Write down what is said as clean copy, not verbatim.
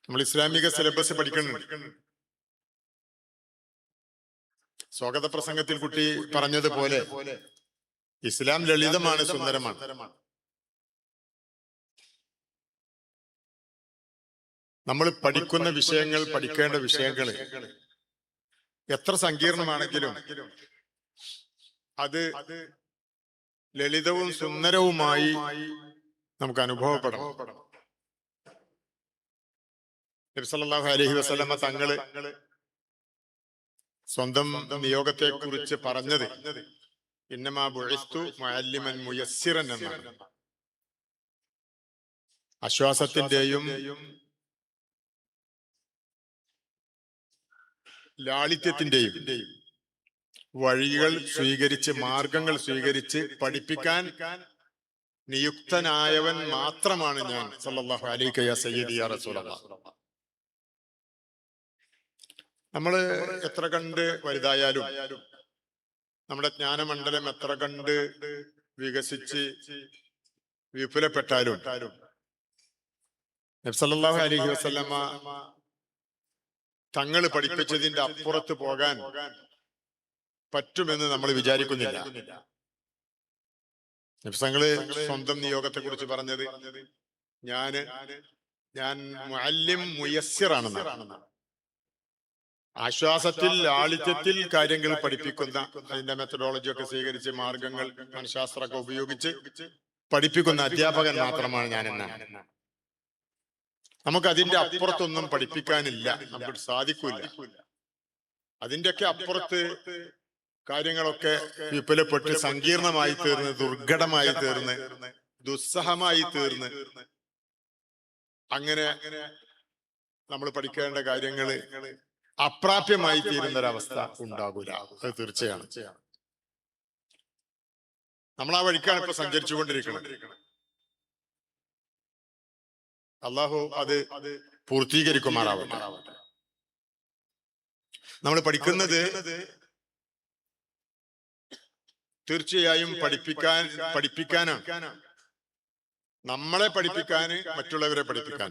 നമ്മൾ ഇസ്ലാമിക സിലബസ് പഠിക്കുന്നുണ്ട്. സ്വാഗത പ്രസംഗത്തിൽ കുട്ടി പറഞ്ഞതുപോലെ ഇസ്ലാം ലളിതമാണ്, സുന്ദരമാണ്. നമ്മൾ പഠിക്കുന്ന വിഷയങ്ങൾ, പഠിക്കേണ്ട വിഷയങ്ങൾ എത്ര സങ്കീർണമാണെങ്കിലും അത് ലളിതവും സുന്ദരവുമായി നമുക്ക് അനുഭവപ്പെടണം. നബി സല്ലല്ലാഹു അലൈഹി വസല്ലമ തങ്ങള് സ്വന്തം നിയോഗത്തെ കുറിച്ച് പറഞ്ഞത് ഇന്നമാ ബുഇസ്തു മുഅല്ലിമൻ മുയസ്സിറൻ എന്നാണ്. ആശ്വാസത്തിന്റെയും ലാളിത്യത്തിന്റെയും വഴികൾ സ്വീകരിച്ച്, മാർഗങ്ങൾ സ്വീകരിച്ച് പഠിപ്പിക്കാൻ നിയുക്തനായവൻ മാത്രമാണ് ഞാൻ. സല്ലല്ലാഹു അലൈക യാ സയ്യിദി യാ റസൂലല്ലാഹ്. നമ്മള് എത്ര കണ്ട് വലുതായാലും, നമ്മുടെ ജ്ഞാനമണ്ഡലം എത്ര കണ്ട് വികസിച്ച് വിപുലപ്പെട്ടാലും നബി സല്ലല്ലാഹു അലൈഹി വസല്ലമ തങ്ങൾ പഠിപ്പിച്ചതിന്റെ അപ്പുറത്ത് പോകാൻ പറ്റുമെന്ന് നമ്മൾ വിചാരിക്കുന്നില്ല. നബി തങ്ങള് സ്വന്തം നിയോഗത്തെ കുറിച്ച് പറഞ്ഞത് ഞാൻ മുഅല്ലിം മുയസ്സിറാണെന്നാണ്. ആശ്വാസത്തിൽ, ലാളിത്യത്തിൽ കാര്യങ്ങൾ പഠിപ്പിക്കുന്ന, അതിന്റെ മെത്തഡോളജി ഒക്കെ സ്വീകരിച്ച്, മാർഗങ്ങൾ, മനഃശാസ്ത്രമൊക്കെ ഉപയോഗിച്ച് പഠിപ്പിക്കുന്ന അധ്യാപകൻ മാത്രമാണ് ഞാൻ എന്നാണ്. നമുക്ക് അതിന്റെ അപ്പുറത്തൊന്നും പഠിപ്പിക്കാനില്ല, നമുക്ക് സാധിക്കില്ല. അതിന്റെയൊക്കെ അപ്പുറത്ത് കാര്യങ്ങളൊക്കെ വിപുലപ്പെട്ട് സങ്കീർണമായി തീർന്ന്, ദുർഘടമായി തീർന്ന്, ദുസ്സഹമായി തീർന്ന്, അങ്ങനെ നമ്മൾ പഠിക്കേണ്ട കാര്യങ്ങള് അപ്രാപ്യമായി തീരുന്നൊരവസ്ഥ ഉണ്ടാകൂല. അത് തീർച്ചയാണ്. നമ്മൾ ആ വഴിക്കാണ് ഇപ്പൊ സഞ്ചരിച്ചുകൊണ്ടിരിക്കുന്നത്. അള്ളാഹു അത് പൂർത്തീകരിക്കുമാറാവട്ടെ. നമ്മൾ പഠിക്കുന്നത് തീർച്ചയായും പഠിപ്പിക്കാനാണ്. നമ്മളെ പഠിപ്പിക്കാന്, മറ്റുള്ളവരെ പഠിപ്പിക്കാൻ.